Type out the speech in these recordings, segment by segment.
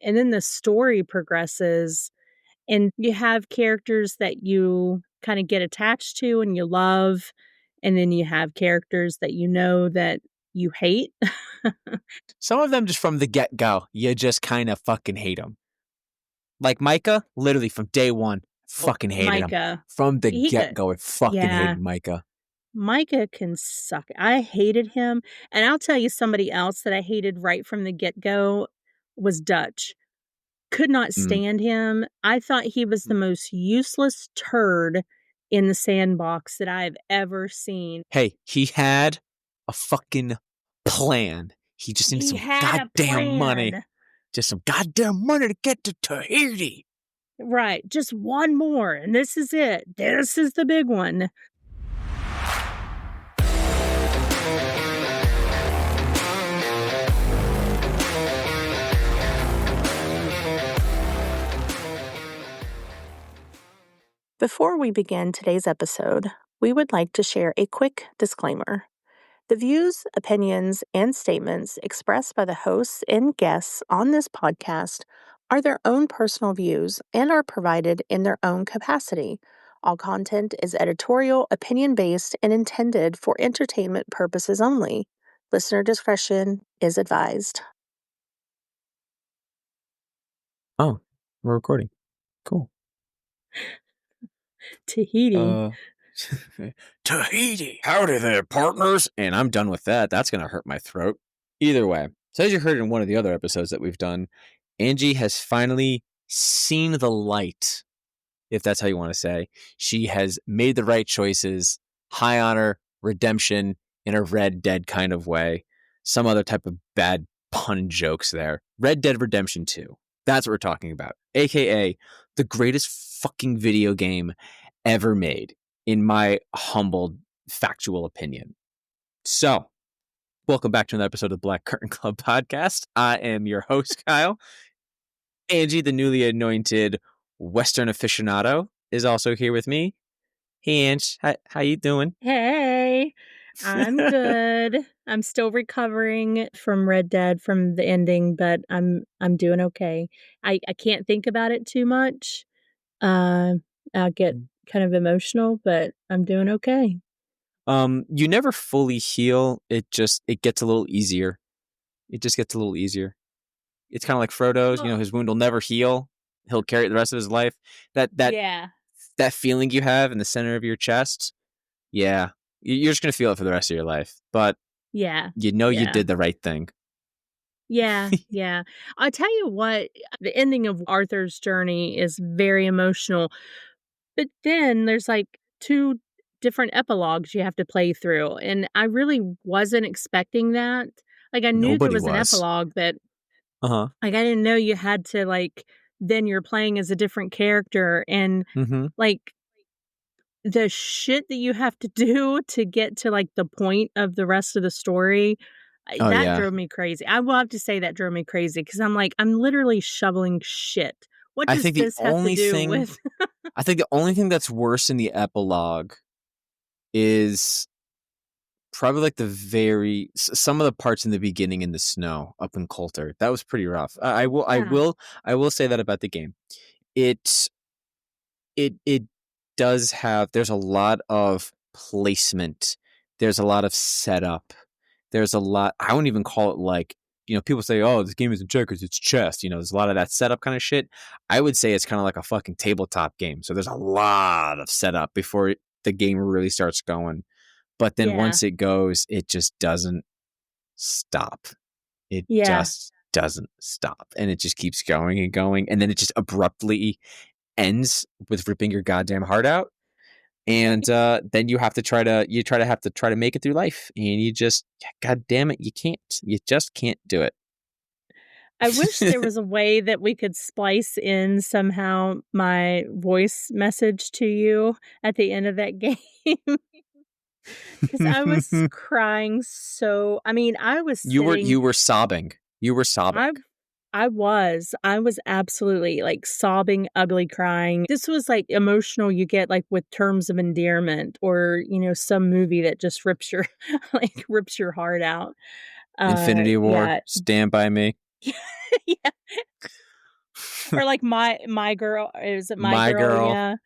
And then the story progresses and you have characters that you kind of get attached to and you love. And then you have characters that you know that you hate. Some of them just from the get-go, you just kind of fucking hate them. Like Micah, literally from day one, fucking hated him. Micah. From the get-go, I fucking Yeah. hated Micah. Micah can suck. I hated him. And I'll tell you somebody else that I hated right from the get-go was Dutch. Could not stand him. I thought he was the most useless turd in the sandbox that I've ever seen. Hey, he had a fucking plan. He just needed some goddamn money. Just some goddamn money to get to Tahiti. Right. Just one more. And this is it. This is the big one. Before we begin today's episode, we would like to share a quick disclaimer. The views, opinions, and statements expressed by the hosts and guests on this podcast are their own personal views and are provided in their own capacity. All content is editorial, opinion-based, and intended for entertainment purposes only. Listener discretion is advised. Oh, we're recording. Cool. Tahiti. Tahiti. Howdy there, partners. And I'm done with that. That's going to hurt my throat. Either way. So as you heard in one of the other episodes that we've done, Angie has finally seen the light, if that's how you want to say. She has made the right choices, high honor, redemption in a Red Dead kind of way. Some other type of bad pun jokes there. Red Dead Redemption 2. That's what we're talking about. AKA the greatest fucking video game ever made, in my humble, factual opinion. So, welcome back to another episode of the Black Curtain Club podcast. I am your host, Kyle. Angie, the newly anointed Western aficionado, is also here with me. Hey, Ange, how you doing? Hey, I'm good. I'm still recovering from Red Dead, from the ending, but I'm doing okay. I can't think about it too much. I'll get kind of emotional, but I'm doing okay. You never fully heal. It gets a little easier. It just gets a little easier. It's kind of like Frodo's, his wound will never heal. He'll carry it the rest of his life. That feeling you have in the center of your chest. Yeah. You're just going to feel it for the rest of your life. But you did the right thing. Yeah, yeah. I'll tell you what, the ending of Arthur's journey is very emotional. But then there's like 2 different epilogues you have to play through. And I really wasn't expecting that. Like, I knew there was an epilogue, but like, I didn't know you had to, like, then you're playing as a different character. And like, the shit that you have to do to get to, like, the point of the rest of the story, drove me crazy. I will have to say that drove me crazy, because I'm like, I'm literally shoveling shit. What does this have to do with? I think the only thing that's worse in the epilogue is probably like some of the parts in the beginning in the snow up in Coulter. That was pretty rough. I will say that about the game. It does have, there's a lot of placement. There's a lot of setup. There's a lot, I wouldn't even call it like, people say, oh, this game isn't checkers, it's chess. There's a lot of that setup kind of shit. I would say it's kind of like a fucking tabletop game. So there's a lot of setup before the game really starts going. But then once it goes, it just doesn't stop. It just doesn't stop. And it just keeps going and going. And then it just abruptly ends with ripping your goddamn heart out. And then you have to try to make it through life, and you just, god damn it, you just can't do it. I wish there was a way that we could splice in somehow my voice message to you at the end of that game. Because I was crying so, I was sitting, you were sobbing. I was absolutely like sobbing, ugly crying. This was like emotional you get like with Terms of Endearment, or, some movie that just rips your heart out. Infinity War, Stand By Me. Yeah. Or like my girl, is it my My girl? Girl, Yeah. You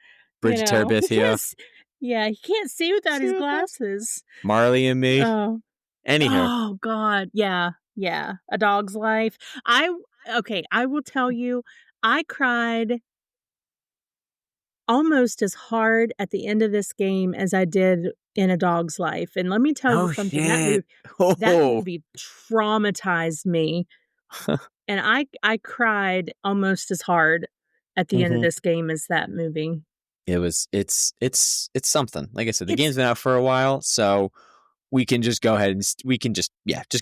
Bridget know, he can't Terabithia, s yeah, he can't see without his glasses. Marley and Me. Oh. Anywho. Oh god, yeah, yeah, A Dog's Life. I okay, I will tell you, I cried almost as hard at the end of this game as I did in A Dog's Life, and let me tell you Oh something, shit. that Oh. movie traumatized me, and I cried almost as hard at the end of Mhm. this game as that movie. It's something. Like I said, the It's game's been out for a while, so we can just go ahead and just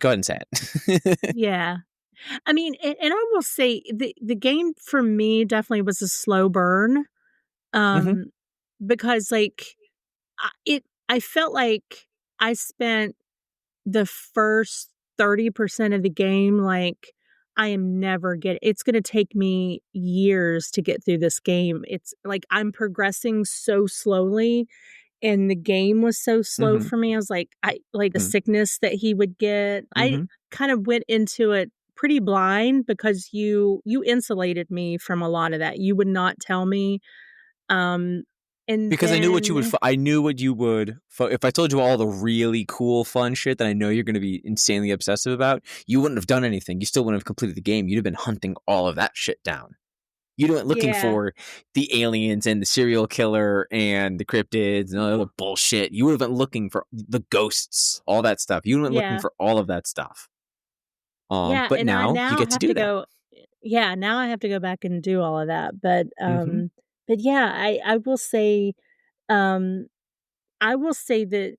go ahead and say it. yeah. I mean, and I will say the game for me definitely was a slow burn, Mhm. um, because, like, I felt like I spent the first 30% of the game, like, I am never get it's gonna take me years to get through this game. It's like I'm progressing so slowly, and the game was so slow Mhm. for me. I was like, I like, the Mhm. sickness that he would get. I Mhm. kind of went into it pretty blind because you insulated me from a lot of that. You would not tell me, um, and Because I knew what you would then I knew what you would if I told you all the really cool fun shit that I know you're going to be insanely obsessive about, you wouldn't have done anything. You still wouldn't have completed the game. You'd have been hunting all of that shit down. You weren't looking yeah, for the aliens and the serial killer and the cryptids and all the other bullshit. You would have been looking for the ghosts, all that stuff. You would have been looking yeah. for all of that stuff. Yeah, But and I now you now get to have do to that. go yeah, now I have to go back and do all of that, Mm-hmm. but yeah, um, I will say that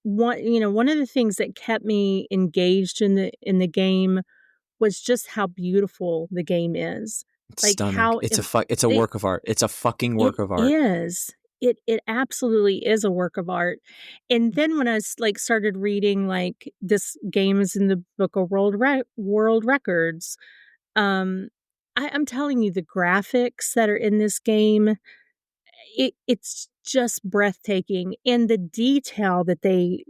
one of the things that kept me engaged in the game was just how beautiful the game is. It's Like, stunning. how im It's a it work of art. It's a fucking it work of art. is. It absolutely is a work of art, and then when I like, started reading, like, this game is in the Book of World Records, um, I'm telling you, the graphics that are in this game, it's just breathtaking, and the detail that they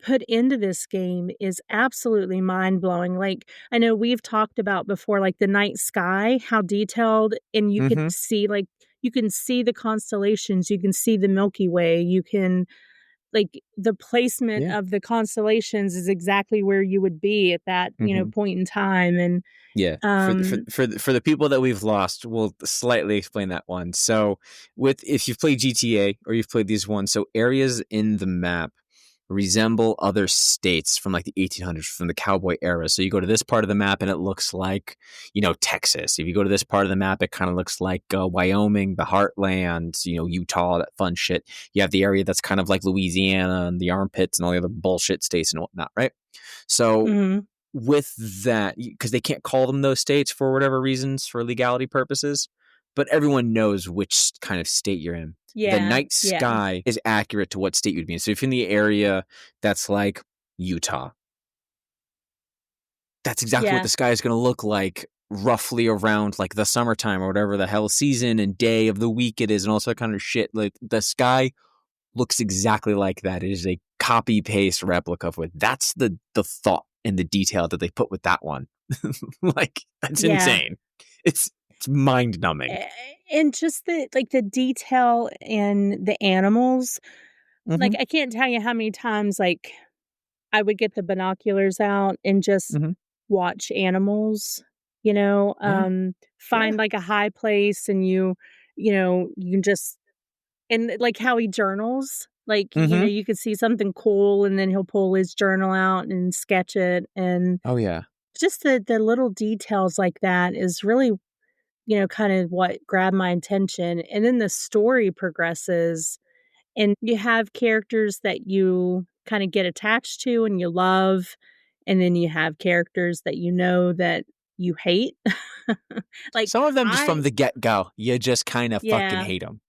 put into this game is absolutely mind-blowing. Like, I know we've talked about before, like, the night sky, how detailed, and you could Mm-hmm. see, like, you can see the constellations, you can see the Milky Way, you can like, the placement Yeah. of the constellations is exactly where you would be at that, Mm-hmm. point in time, and, Yeah, um for the people that we've lost, we'll slightly explain that one. So, with if you've played GTA or you've played these ones, so areas in the map resemble other states from like the 1800s, from the cowboy era. So you go to this part of the map and it looks like, Texas. If you go to this part of the map, it kind of looks like Wyoming, the heartland, Utah, that fun shit. You have the area that's kind of like Louisiana and the armpits and all the other bullshit states and whatnot, right? So Mhm. with that, because they can't call them those states for whatever reasons, for legality purposes, but everyone knows which kind of state you're in. The Yeah, night yeah, sky is accurate to what state you'd be in. So if you're in the area that's like Utah, that's exactly what yeah, the sky is going to look like roughly around like the summertime or whatever the hell season and day of the week it is and all that kind of shit. Like the sky looks exactly like that. It is a copy paste replica of it. That's the thought and the detail that they put with that one. Like that's yeah. insane. It's mind numbing. A and just the detail in the animals, like, Mm-hmm. I can't tell you how many times, like, I would get the binoculars out and just Mm-hmm. watch animals, Yeah. Yeah. find, like, a high place and you can just and, like, how he journals, like, Mm-hmm. you could see something cool, and then he'll pull his journal out and sketch it, and Oh yeah. just the little details like that is really, kind of what grabbed my attention, and then the story progresses, and you have characters that you kinda get attached to and you love, and then you have characters that that you hate. Like, Some of them just from I the get go, you just kind of fucking yeah. hate them.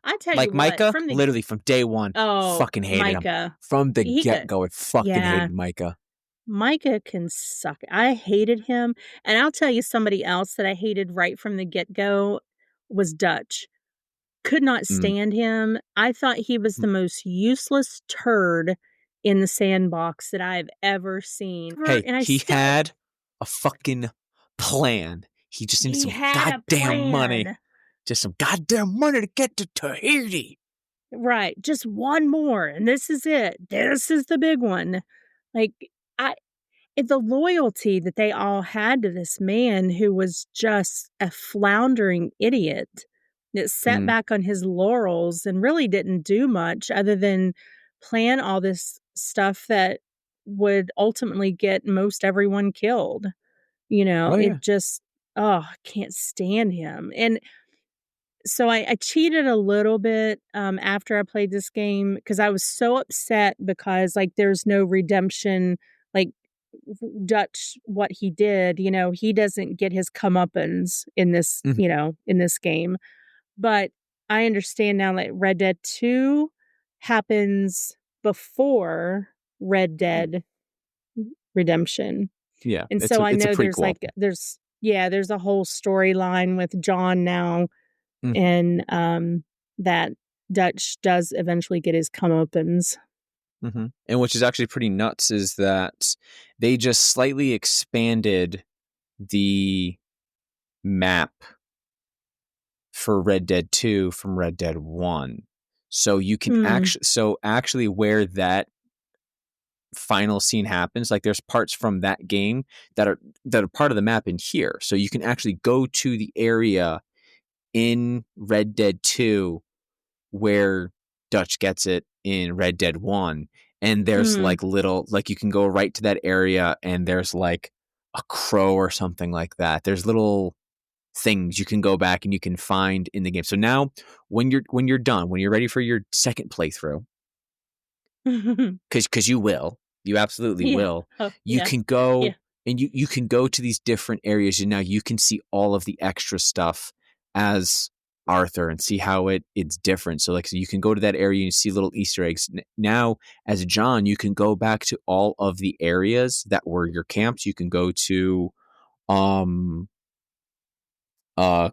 I tell you Like what, Micah, from the literally from day one, oh, fucking hated him. Micah. From the He get could go, I fucking yeah. hated Micah. Micah can suck. I hated him, and I'll tell you somebody else that I hated right from the get-go was Dutch. Could not Mm. stand him. I thought he was the most useless turd in the sandbox that I've ever seen. Hey, And I he still had a fucking plan. He just needed He some had a goddamn money. plan. Just some goddamn money to get to Tahiti. Right, just one more, and this is it. This is the big one. Like, I the loyalty that they all had to this man who was just a floundering idiot that sat Mm. back on his laurels and really didn't do much other than plan all this stuff that would ultimately get most everyone killed. You know, Oh, yeah. it just I can't stand him, and so I cheated a little bit, after I played this game because I was so upset because, like, there's no redemption, like, Dutch what he did, you know, he doesn't get his comeuppance in this, Mhm. you know, in this game, but I understand now that Red Dead 2 happens before Red Mm. Dead Redemption, Yeah, and it's so I a know there's, prequel. like there's yeah, there's a whole storyline with John now Mm. and, that Dutch does eventually get his comeuppance. Mhm. And which is actually pretty nuts is that they just slightly expanded the map for Red Dead 2 from Red Dead 1. So you can Hmm. actually where that final scene happens, like there's parts from that game that are part of the map in here. So you can actually go to the area in Red Dead 2 where Dutch gets it in Red Dead 1. And there's Mm. like you can go right to that area and there's like a crow or something like that. There's little things you can go back and you can find in the game. So now when you're done, when you're ready for your second playthrough, because you absolutely Yeah. will, Oh, you yeah. can Yeah. go and you can go to these different areas and now you can see all of the extra stuff as Arthur and see how it's different. So like so you can go to that area and see little Easter eggs. Now as John, you can go back to all of the areas that were your camps. You can go to um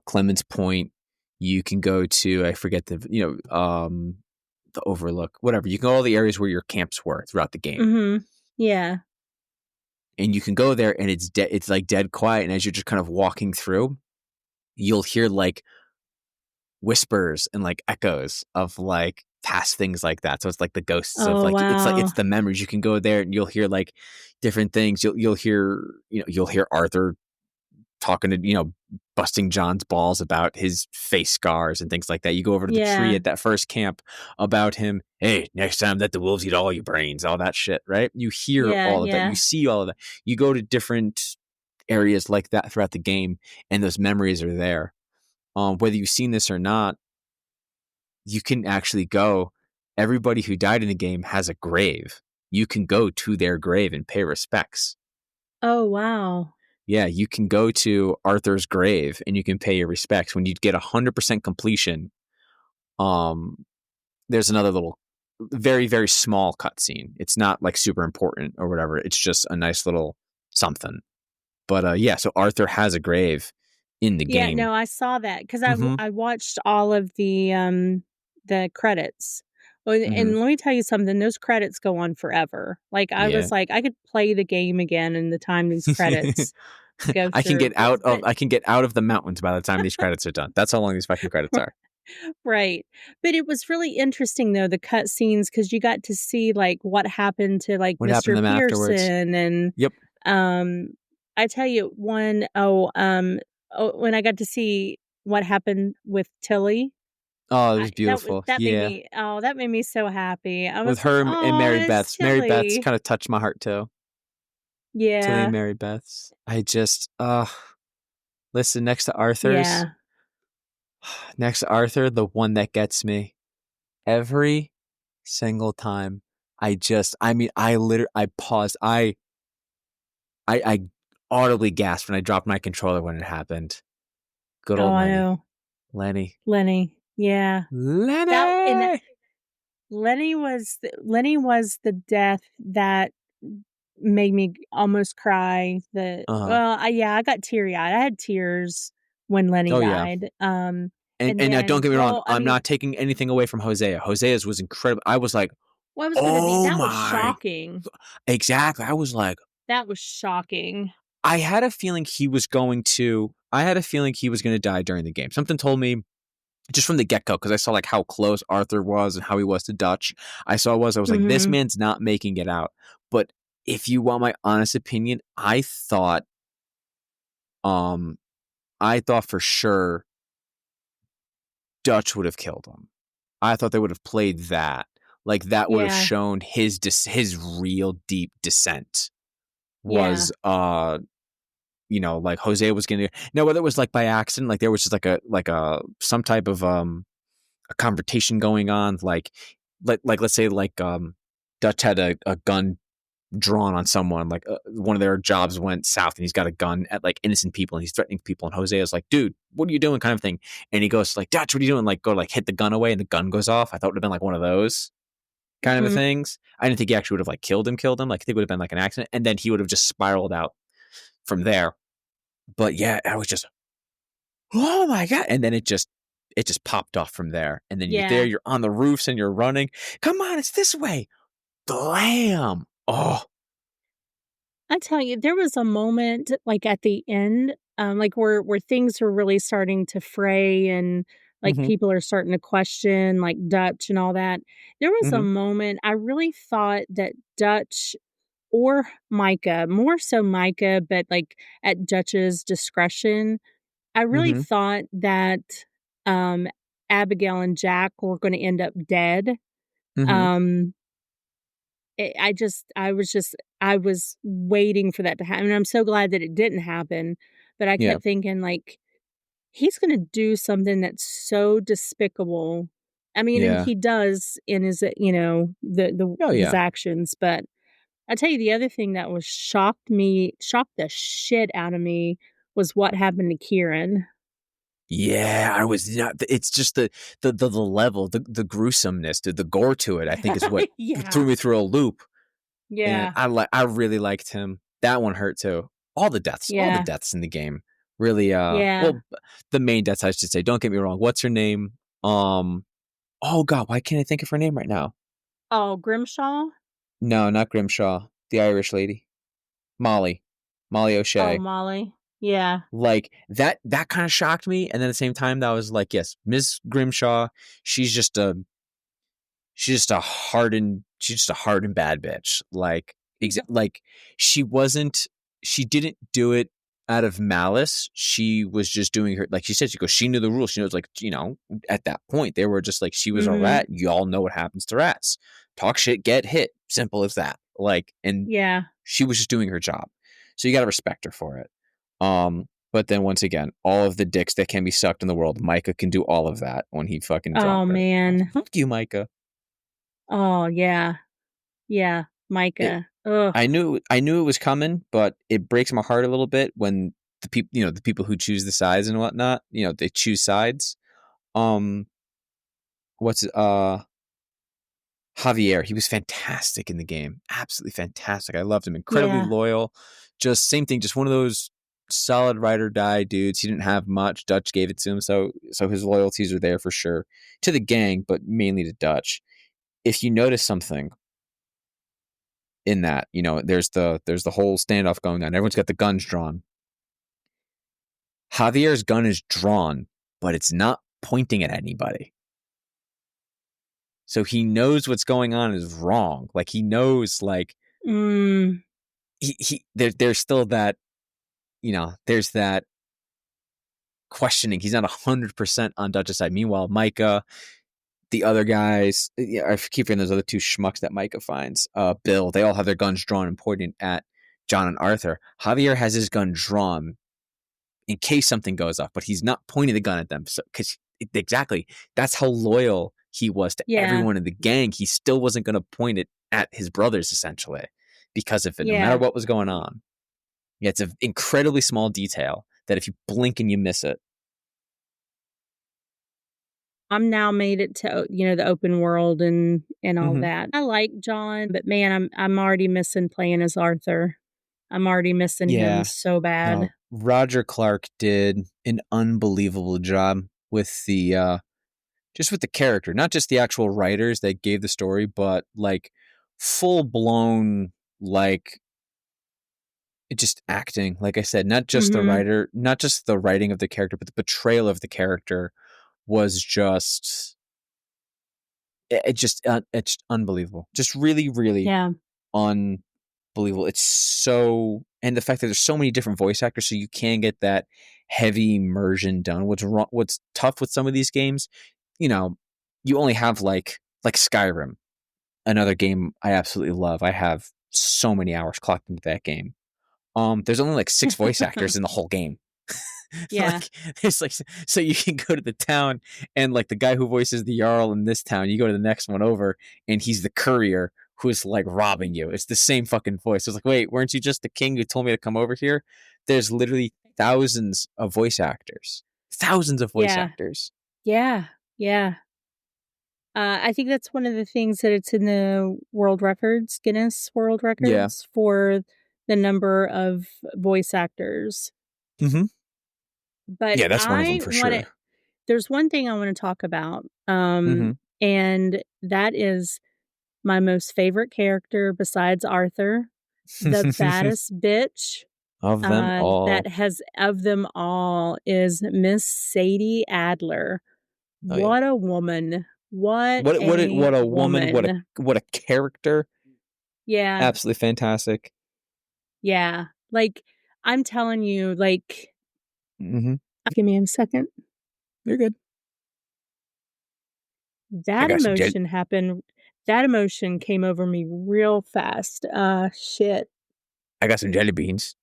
Clemens Point. You can go to I forget the Overlook, whatever. You can go all the areas where your camps were throughout the game. Mhm. Yeah. And you can go there and it's like dead quiet. And as you're just kind of walking through, you'll hear like whispers and like echoes of like past things like that. So it's like the ghosts of Oh, like wow. it's the memories. You can go there and you'll hear like different things. You'll hear you'll hear Arthur talking to busting John's balls about his face scars and things like that. You go over to the tree Yeah. at that first camp about him. Hey, next time let the wolves eat all your brains, all that shit, right? You hear Yeah, all of that. You yeah. see all of that. You go to different areas like that throughout the game, and those memories are there. Whether you've seen this or not, you can actually go. Everybody who died in the game has a grave. You can go to their grave and pay respects. Oh, wow. Yeah, you can go to Arthur's grave and you can pay your respects. When you get 100% completion, um, there's another little, very, very small cutscene. It's not like super important or whatever. It's just a nice little something. But yeah, so Arthur has a grave in the Yeah, game. no, I saw that because Mm-hmm. I watched all of the credits. Well, Mm-hmm. and let me tell you something, those credits go on forever. Like, I Yeah. was like, I could play the game again in the time these credits go through, but I can get out of the mountains by the time these credits are done. That's how long these fucking credits are. right. But it was really interesting though, the cutscenes, because you got to see, like, what happened to, like, What happened Mr. to them afterwards? Pearson and, Yep. um, I tell you when I got to see what happened with Tilly, Oh, it I was beautiful. Yeah. that made me so happy. I With was like, her and "Oh, Mary it's Beth's. Mary Beth's Tilly." kind of touched my heart too. Tilly and Yeah. Mary Beth's. I just listen, Yeah. next to Arthur, the one that gets me every single time. I mean, I paused. I audibly gasped when I dropped my controller when it happened. Good Oh, old I Lenny. know. Lenny. Lenny. Yeah. That and Lenny! Lenny was the death that made me almost cry. Uh-huh. I got teary-eyed. I had tears when Lenny Oh, yeah. died. And And now don't then, get me wrong, well, I I'm mean, not taking anything away from Hosea. Hosea's was incredible. I was like, what I was gonna be oh that was my. shocking. Exactly. I was like, That was shocking. I had a feeling he was going to. I had a feeling he was going to die during the game. Something told me just from the get-go, because I saw like how close Arthur was and how he was to Dutch. I was like, this Mhm. man's not making it out. But if you want my honest opinion, um I thought for sure Dutch would have killed him. I thought they would have played that. Like that would have Yeah. shown his real deep dissent Yeah. was like Jose was gonna no, whether it was like by accident, like there was just like a some type of a confrontation going on, like let's say like Dutch had a gun drawn on someone, like one of their jobs went south and he's got a gun at like innocent people and he's threatening people, and Jose is like, dude, what are you doing, kind of thing. And he goes like, Dutch, what are you doing, like go like hit the gun away and the gun goes off. I thought it would have been like one of those kind of a Mhm. things. I didn't think he actually would have like killed him. Like I think it would have been like an accident, and then he would have just spiraled out from there. But yeah, I was just, oh my god, and then it just popped off from there. And then you're there, Yeah. you're on the roofs and you're running. Come on, it's this way. Blam. Oh. I tell you, there was a moment, like, at the end, like, where things were really starting to fray and, like, Mm-hmm. people are starting to question, like, Dutch and all that. There was a Mm-hmm. moment I really thought that Dutch or Micah, more so Micah, but, like, at Dutch's discretion, I really Mm-hmm. thought that, um, Abigail and Jack were gonna end up dead. Mm-hmm. Um I was waiting for that to happen, and I'm so glad that it didn't happen, but I Yeah. kept thinking, like, "He's gonna do something that's so despicable." I mean, and Yeah. he does in his, the Oh his yeah. actions, but I tell you the other thing that was shocked the shit out of me was what happened to Kieran. Yeah, I was not. It's just the level, the gruesomeness, the gore to it. I think is what threw Yeah. me through a loop. And Yeah. I really liked him. That one hurt too. All the Yeah. deaths in the game really. Yeah. Well, the main deaths I should say. Don't get me wrong. What's her name? Um. Oh God, why can't I think of her name right now? Oh, Grimshaw? No, not Grimshaw. The Irish lady, Molly, Molly Oh, O'Shea. Molly. Yeah. Like that kind of shocked me, and then at the same time, that was like, yes, Miss Grimshaw. She's just a she's just a hardened bad bitch. Like like she didn't do it out of malice. She was just doing her, like she said, she knew the rules. She knows, like, at that point they were just like, she was a Mhm. rat. Y'all know what happens to rats. Talk shit, get hit. Simple as that. Like, and Yeah. she was just doing her job. So you got to respect her for it. But then once again, all of the dicks that can be sucked in the world, Micah can do all of that when he fucking Oh, dropped her. man. Fuck you, Micah. Oh, yeah. Yeah. It, Micah. Ugh. I knew it was coming, but it breaks my heart a little bit when the people who choose the sides and whatnot, they choose sides. Um, what's Javier? He was fantastic in the game, absolutely fantastic. I loved him, incredibly Yeah. loyal. Just same thing, just one of those solid ride or die dudes. He didn't have much. Dutch gave it to him, so his loyalties are there for sure to the gang, but mainly to Dutch. If you notice something in that, there's the whole standoff going on. Everyone's got the guns drawn. Javier's gun is drawn, but it's not pointing at anybody. So he knows what's going on is wrong. Like, he knows, like, Mm. there's still that, there's that questioning. He's not 100% on Dutch's side. Meanwhile, Micah, the other guys, yeah, I keep forgetting those other two schmucks that Micah finds. Bill, they all have their guns drawn and pointing at John and Arthur. Javier has his gun drawn in case something goes off, but he's not pointing the gun at them. So, because exactly, that's how loyal he was to Yeah. everyone in the gang. He still wasn't going to point it at his brothers, essentially, because of it, no matter Yeah. what was going on. Yeah, it's an incredibly small detail that if you blink and you miss it. I'm now made it to, the open world and all Mm-hmm. that. I like John, but man, I'm already missing playing as Arthur. I'm already missing him Yeah, so bad. no, Roger Clark did an unbelievable job with the just with the character, not just the actual writers that gave the story, but like full blown, like, it just acting, like I said, not just the Mhm. writer, not just the writing of the character, but the portrayal of the character was just it's unbelievable. Just really, really Yeah. unbelievable. It's so, and the fact that there's so many different voice actors, so you can get that heavy immersion done. What's tough with some of these games, you know, you only have like Skyrim, another game I absolutely love. I have so many hours clocked into that game. There's only like 6 voice actors in the whole game. Yeah. Like it's like, so you can go to the town and like the guy who voices the Jarl in this town, you go to the next one over and he's the courier who's like robbing you. It's the same fucking voice. It's like, wait, weren't you just the king who told me to come over here? There's literally thousands of voice actors. Thousands of voice Yeah. actors. Yeah. Yeah. I think that's one of the things that it's in the world records, Guinness World Yeah. Records, for the number of voice actors. Mm-hmm. But Yeah, that's one of them I for want to sure. there's one thing I want to talk about, Mm-hmm. and that is my most favorite character besides Arthur, the baddest bitch, Of them that all. has of them all is Miss Sadie Adler. Oh yeah. What a woman. What a What a woman, woman. what a character. Yeah, Absolutely fantastic. yeah. Like, I'm telling you, like Mm-hmm. give me a second. You're good. I That got some emotion happened that emotion came over me real fast. Shit. I got some jelly beans.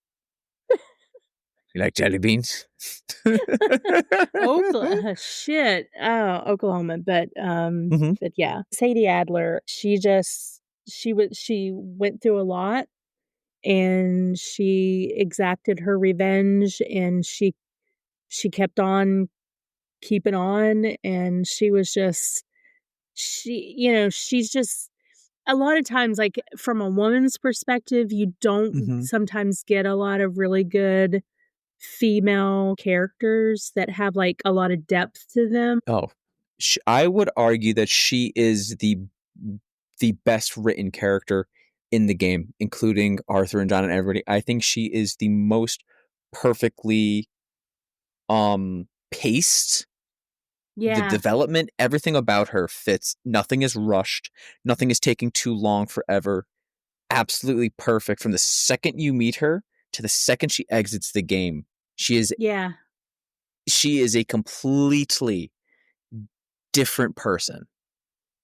You like jelly beans? Shit. Oh, Oklahoma, Hmm. but yeah. Sadie Adler, she went through a lot, and she exacted her revenge, and she kept on keeping on, and she was just she's just a lot of times, like, from a woman's perspective, you don't Hmm. sometimes get a lot of really good female characters that have, like, a lot of depth to them. Oh, I would argue that she is the best written character in the game, including Arthur and John and everybody. I think she is the most perfectly paced. The Yeah, development, everything about her fits. Nothing is rushed. Nothing is taking too long forever. Absolutely perfect from the second you meet her to the second she exits the game. She is yeah, she is a completely different person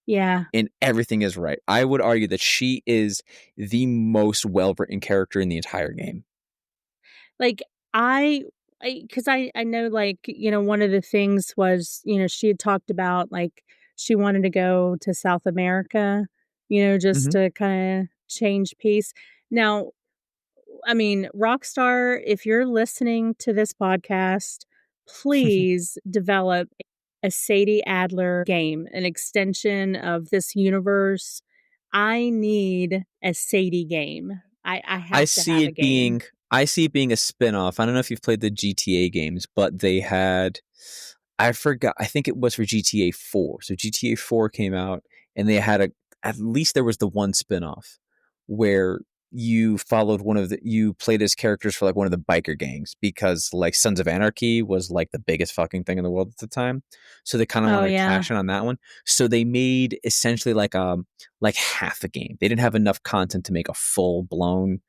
yeah. and everything is right. I would argue that she is the most well-written character in the entire game. Like, I 'cause I know, like, one of the things was, she had talked about, like, she wanted to go to South America, just Hmm. to kinda change pace. Now, I mean, Rockstar, if you're listening to this podcast, please develop a Sadie Adler game, an extension of this universe. I need a Sadie game. I I have to see have a it game. being I see it being a spin-off. I don't know if you've played the GTA games, but they had I forgot. I think it was for GTA 4. So GTA 4 came out and they had at least there was the one spin-off where you played as characters for like one of the biker gangs because like Sons of Anarchy was like the biggest fucking thing in the world at the time. So they kind of Oh, wanted to yeah. cash in on that one. So they made essentially like half a game. They didn't have enough content to make a full-blown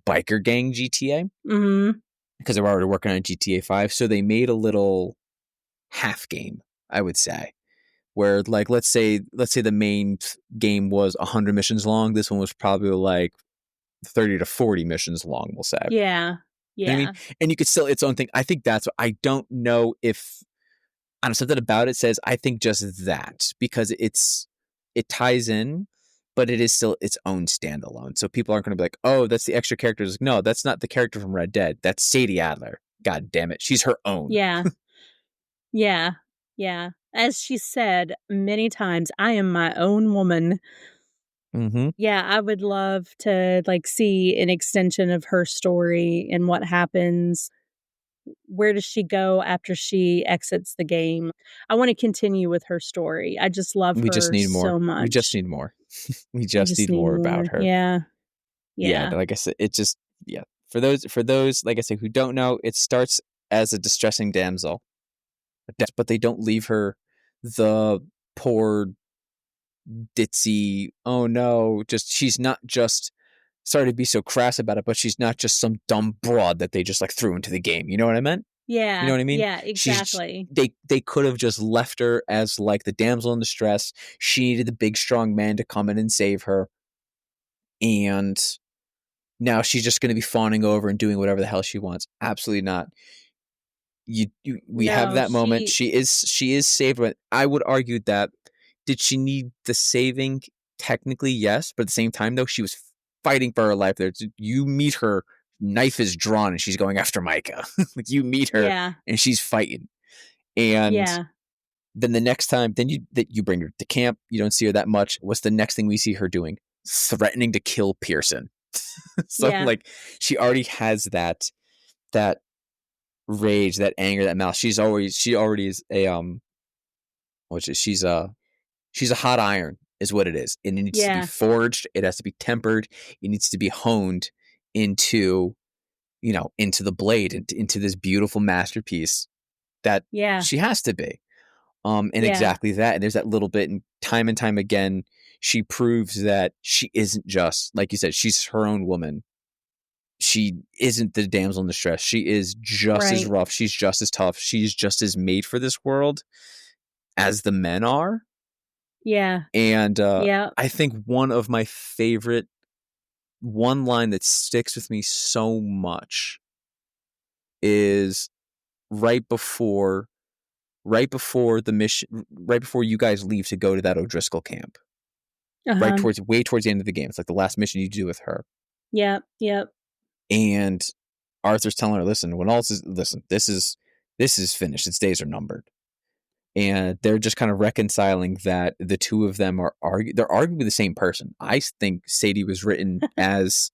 biker gang GTA Mhm. because they were already working on GTA 5. So they made a little half game, I would say, where like let's say the main game was 100 missions long. This one was probably like 30 to 40 missions long, we'll say. Yeah. You know what I mean? Yeah. And you could still its own thing. I think that's what I don't know if I don't know something about it says I think just that because it ties in, but it is still its own standalone. So people aren't going to be like, oh, that's the extra characters. No, that's not the character from Red Dead. That's Sadie Adler. God damn it. She's her own. Yeah. Yeah. Yeah. As she said many times, "I am my own woman." Mm-hmm. Yeah, I would love to, like, see an extension of her story and what happens. Where does she go after she exits the game? I wanna continue with her story. I just love We just her need so more. We just much. need more. We I just just need need more about more. her. Yeah. Yeah, Yeah. like I said, it just yeah. For those, like I say, who don't know, it starts as a distressing damsel, but they don't leave her the poor ditzy. Oh no, just she's not just. Sorry to be so crass about it, but she's not just some dumb broad that they just like threw into the game. You know what I meant? You know Yeah, what I mean? yeah, She's exactly. they could have just left her as like the damsel in distress. She needed the big strong man to come in and save her, and now she's just going to be fawning over and doing whatever the hell she wants. Absolutely not. We have No, that moment. she She is saved, but I would argue that did she need the saving? Technically, yes, but at the same time, though, she was fighting for her life. There, you meet her, knife is drawn, and she's going after Micah. Like you meet her, yeah, and she's fighting. And yeah, then the next time, then you bring her to camp. You don't see her that much. What's the next thing we see her doing? Threatening to kill Pearson. So yeah, like she already has that rage, that anger, that malice. She already is a which is she's a hot iron is what it is. And it needs to be yeah, forged, it has to be tempered, it needs to be honed into, into the blade, into this beautiful masterpiece that yeah, she has to be. And yeah, exactly that. And there's that little bit, and time again, she proves that she isn't just, like you said, she's her own woman. She isn't the damsel in distress. She is just as right. rough. She's just as tough. She's just as made for this world as the men are. Yeah, And yeah, I think one of my favorite, one line that sticks with me so much is right before the mission, right before you guys leave to go to that O'Driscoll camp. Right uh-huh. way towards the end of the game. It's like the last mission you do with her. Yep, yep, And Arthur's telling her, listen, this is finished. Its days are numbered. And they're just kind of reconciling that the two of them they're arguably the same person. I think Sadie was written as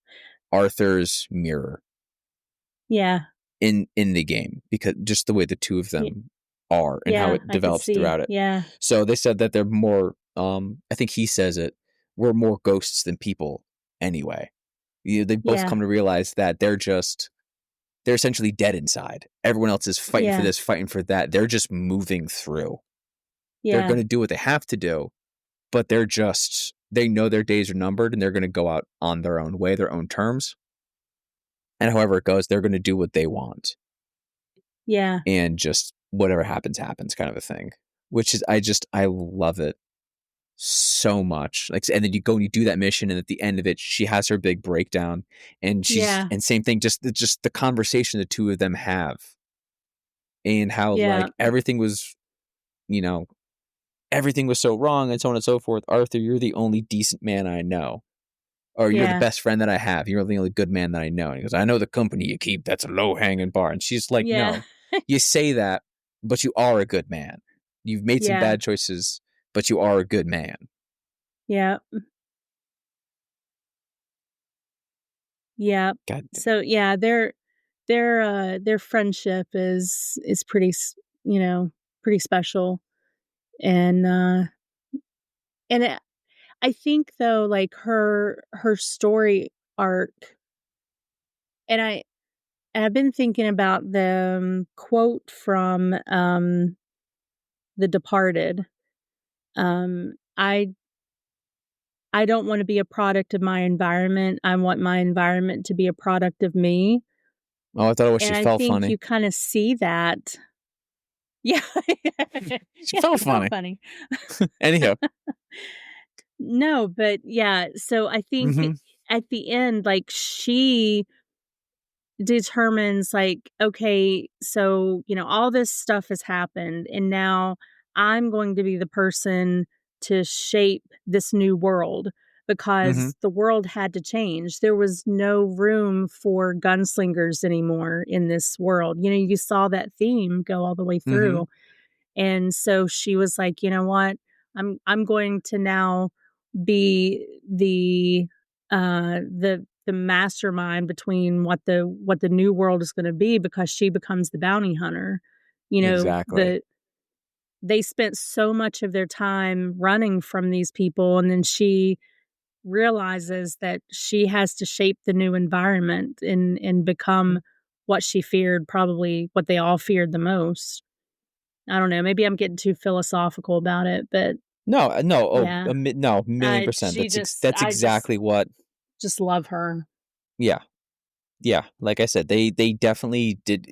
Arthur's mirror yeah, in the game, because just the way the two of y them are and how yeah, it I could develops see. throughout it. Yeah, So they said that they're more I think he says it, we're more ghosts than people anyway. They both yeah, come to realize that they're essentially dead inside. Everyone else is fighting for yeah, this, fighting for that. They're just moving through. They're yeah, going to do what they have to do, but they know their days are numbered, and they're going to go out on their own way, their own terms. And however it goes, they're going to do what they want, yeah, and just whatever happens, happens kind of a thing, which is, I love it so much. Like, and then you go and you do that mission, and at the end of it, she has her big breakdown, and yeah, and same thing, just the conversation the two of them have, and how yeah, like you know, everything was so wrong, and so on and so forth. Arthur, you're the only decent man I know. Or you're the yeah, best friend that I have. You're the only good man that I know. And he goes, I know the company you keep. That's a low hanging bar. And she's like, yeah, no, you say that, but you are a good man. You've made some yeah, bad choices, but you are a good man. yeah, yeah. God, So, yeah, their friendship is pretty pretty special, and, I think though, like, her story arc and I've been thinking about the, quote from, The Departed. Um, I I don't wanna be a product of my environment, I want my environment to be a product of me, oh, I thought it was and she I felt think funny. you kinda see that. Yeah. She Yeah, felt it felt funny. funny. Anyhow. No, but yeah, so I think Mm-hmm. at the end, like, she determines, like, "Okay, so, all this stuff has happened, and now I'm going to be the person to shape this new world Mm-hmm. because the world had to change." There was no room for gunslingers anymore in this world. You saw that theme go all the way Mm-hmm. through. And so she was like, "You know what? I'm going to now be the mastermind between what the new world is gonna be," because she becomes the bounty hunter. Exactly. They spent so much of their time running from these people, and then she realizes that she has to shape the new environment and become what she feared, probably what they all feared the most. I don't know, maybe I'm getting too philosophical about it, but No, no, oh, yeah. no, million percent. She just That's I just exactly what. just love her. Yeah, yeah. Like I said, they definitely did.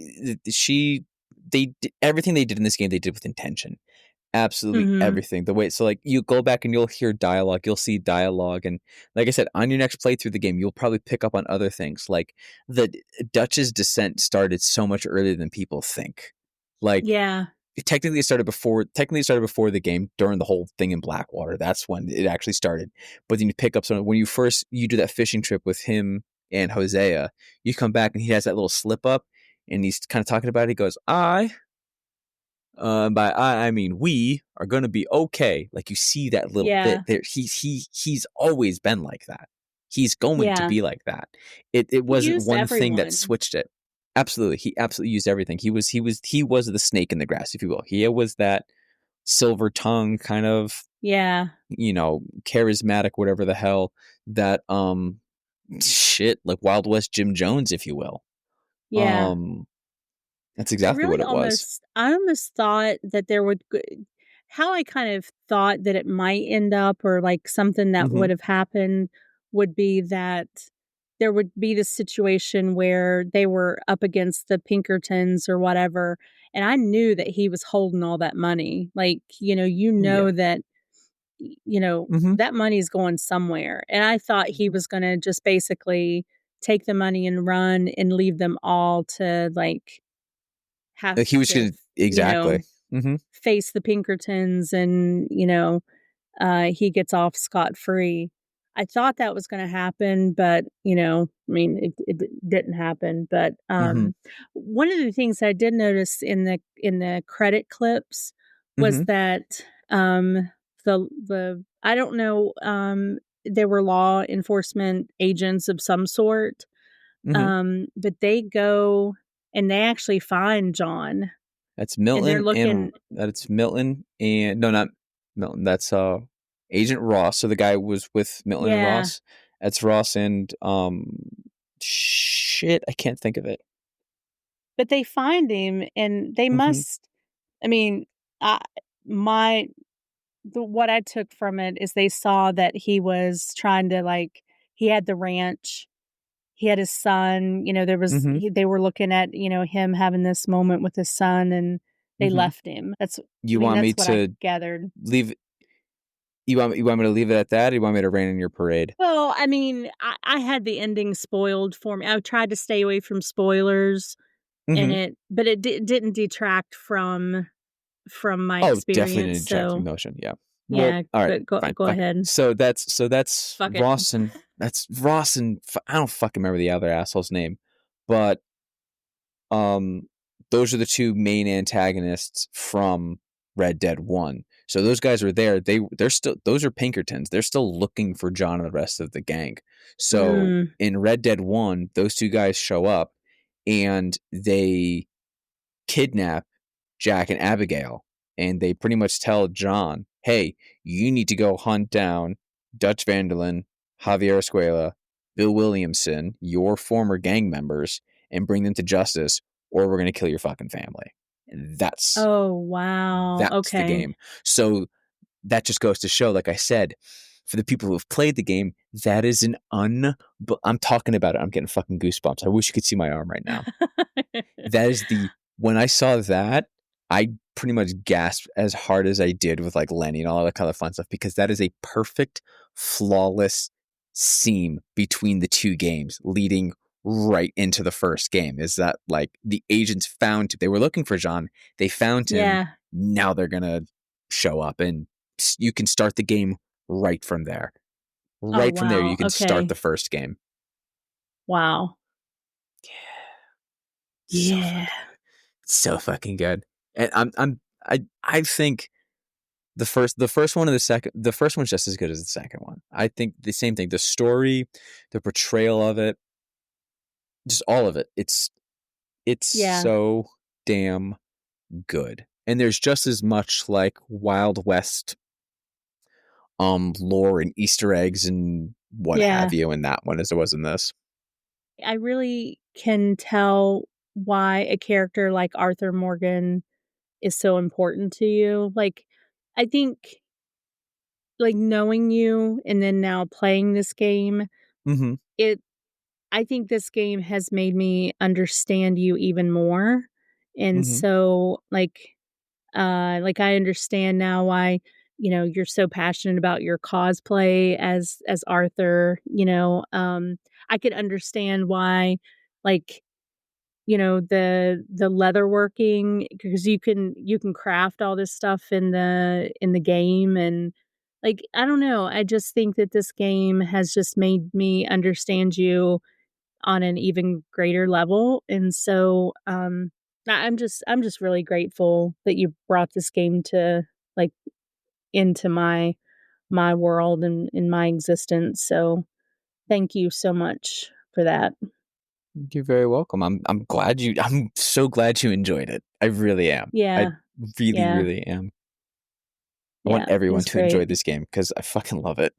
She they did, everything they did in this game, they did with intention. Absolutely Mhm. everything. The way, so like you go back and you'll hear dialogue, you'll see dialogue, and like I said, on your next playthrough the game, you'll probably pick up on other things. Like the Dutch's descent started so much earlier than people think. Like Yeah. technically it started before the game during the whole thing in Blackwater. That's when it actually started. But then you pick up some when you do that fishing trip with him and Hosea, you come back and he has that little slip up and he's kind of talking about it. He goes, by I mean we are gonna be okay. Like you see that little bit Yeah. there. He's always been like that. He's going to Yeah. be like that. It He wasn't used one thing that everyone. switched it. Absolutely. He absolutely used everything. He was the snake in the grass, if you will. He was that silver tongue kind of, Yeah. charismatic, whatever the hell, that shit, like Wild West Jim Jones, if you will. Yeah. Um that's exactly what it was. I almost thought that there would how I kind of thought that it might end up or, like, something that Mm-hmm. would have happened would be that there would be this situation where they were up against the Pinkertons or whatever, and I knew that he was holding all that money. Like, Yeah. that, Mm-hmm. that money's going somewhere, and I thought he was gonna just basically take the money and run and leave them all to, like, have He was to, gonna exactly. Mm-hmm. face the Pinkertons and, he gets off scot-free. I thought that was gonna happen, but, I mean, it didn't happen, but, Mm-hmm. one of the things I did notice in the credit clips was Mm-hmm. that, the I don't know, they were law enforcement agents of some sort, Mm-hmm. but they go and they actually find John, and they're looking. That's Milton and no, not Milton. That's Agent Ross. So the guy was with Milton and Yeah, Ross. That's Ross and shit, I can't think of it. but they find him, and they Mm-hmm. must. I mean, I my what I took from it is they saw that he was trying to, like, he had the ranch, he had his son, Mm-hmm. they were looking at, him having this moment with his son, and they Mm-hmm. left him. You want me That's what I to gathered. leave you want me to leave it at that, or you want me to rain in your parade? Well, I mean, I had the ending spoiled for me. I tried to stay away from spoilers, and Mm-hmm. but it didn't detract from my Oh, definitely experience, an injecting so, motion. Yeah. Well, yeah, all right, but go fine. go Fuck. ahead. So that's Fuck it. Ross and I don't fucking remember the other asshole's name, but um, those are the two main antagonists from Red Dead One. So those guys are there. They're still those are Pinkertons. They're still looking for John and the rest of the gang. So Mm. in Red Dead One, those two guys show up and they kidnap Jack and Abigail, and they pretty much tell John, "Hey, you need to go hunt down Dutch Vanderlyn, Javier Escuela, Bill Williamson, your former gang members, and bring them to justice, or we're gonna kill your fucking family." And Oh, wow, that's the okay. game. So that just goes to show, like I said, for the people who have played the game, that is an But I'm talking about it. I'm getting fucking goosebumps. I wish you could see my arm right now. That is the when I saw that, I pretty much gasped as hard as I did with like Lenny and all that kind of fun stuff because that is a perfect, flawless seam between the two games leading right into the first game. Is that like the agents they were looking for Jean, they found him, Yeah. now they're gonna show up and you can start the game right from there. Oh, Right from there, you wow, can start okay. the first game. Wow. So Yeah. fucking so fucking good. And I think the first one and the first one's just as good as the second one. I think the same thing. The story, the portrayal of it, just all of it. It's Yeah. so damn good. And there's just as much like Wild West lore and Easter eggs and what Yeah. have you in that one as there was in this. I really can tell why a character like Arthur Morgan is so important to you. Like, I think, like, knowing you and then now playing this game, Mm-hmm. it I think this game has made me understand you even more. And Mm-hmm. so, like, I understand now why, you're so passionate about your cosplay as Arthur, I could understand why, like, the leatherworking, because you can craft all this stuff in the game, and, like, I don't know, I just think that this game has just made me understand you on an even greater level, and so, I'm just really grateful that you brought this game to, like, into my world and in my existence, so thank you so much for that. You're very welcome. I'm so glad you enjoyed it. I really am. I Yeah, really, yeah, really am. I want yeah, everyone it's to enjoy great. this game because I fucking love it.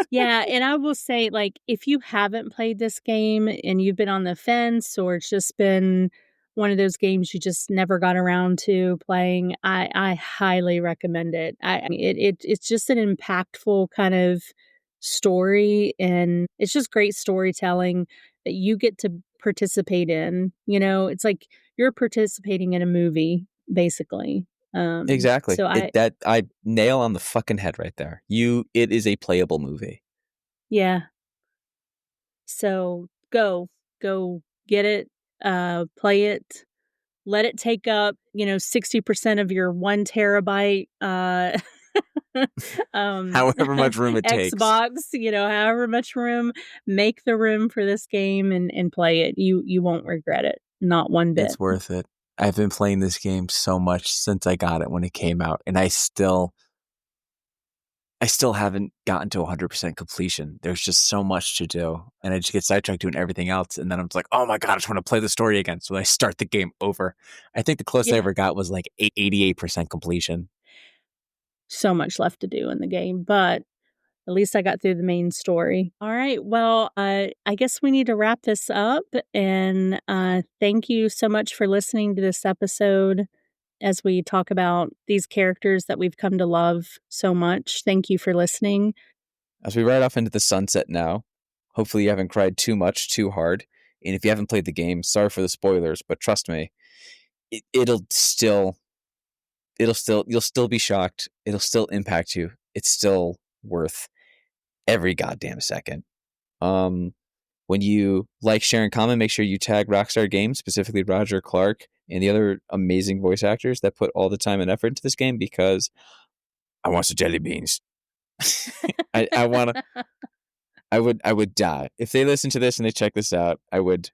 Yeah, and I will say, like, if you haven't played this game and you've been on the fence, or it's just been one of those games you just never got around to playing, I highly recommend it. It's just an impactful kind of story, and it's just great storytelling that you get to participate in. It's like you're participating in a movie, basically. Exactly. So I nail on the fucking head right there. It is a playable movie. yeah. So go get it, play it, let it take up, 60% of your 1 terabyte, um, However much room it takes. Xbox, however much room, make the room for this game and play it. You won't regret it, not one bit. It's worth it. I've been playing this game so much since I got it when it came out, and I still haven't gotten to 100% completion. There's just so much to do, and I just get sidetracked doing everything else, and then I'm just like, oh my god, I just want to play the story again. So I start the game over. I think the closest I Yeah. ever got was like 88% completion. So much left to do in the game, but at least I got through the main story. All right. Well, I guess we need to wrap this up. And thank you so much for listening to this episode as we talk about these characters that we've come to love so much. Thank you for listening. As we ride off into the sunset now, hopefully you haven't cried too much, too hard. And if you haven't played the game, sorry for the spoilers, but trust me, you'll still be shocked. It'll still impact you. It's still worth every goddamn second. Um, when you like, share, and comment, make sure you tag Rockstar Games, specifically Roger Clark and the other amazing voice actors that put all the time and effort into this game because I want some jelly beans. I want to. I would die if they listen to this and they check this out. I would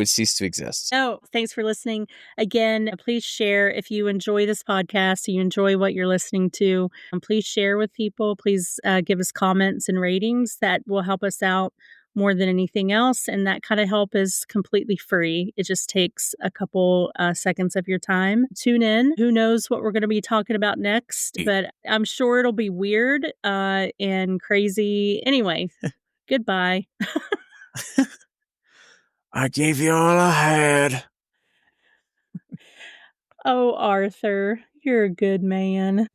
cease to exist. Oh, thanks for listening. Again, please share if you enjoy this podcast, you enjoy what you're listening to. Please share with people. Please give us comments and ratings. That will help us out more than anything else. And that kind of help is completely free. It just takes a couple seconds of your time. Tune in. Who knows what we're going to be talking about next, but I'm sure it'll be weird and crazy. Anyway, goodbye. I gave you all I had. Oh, Arthur, you're a good man.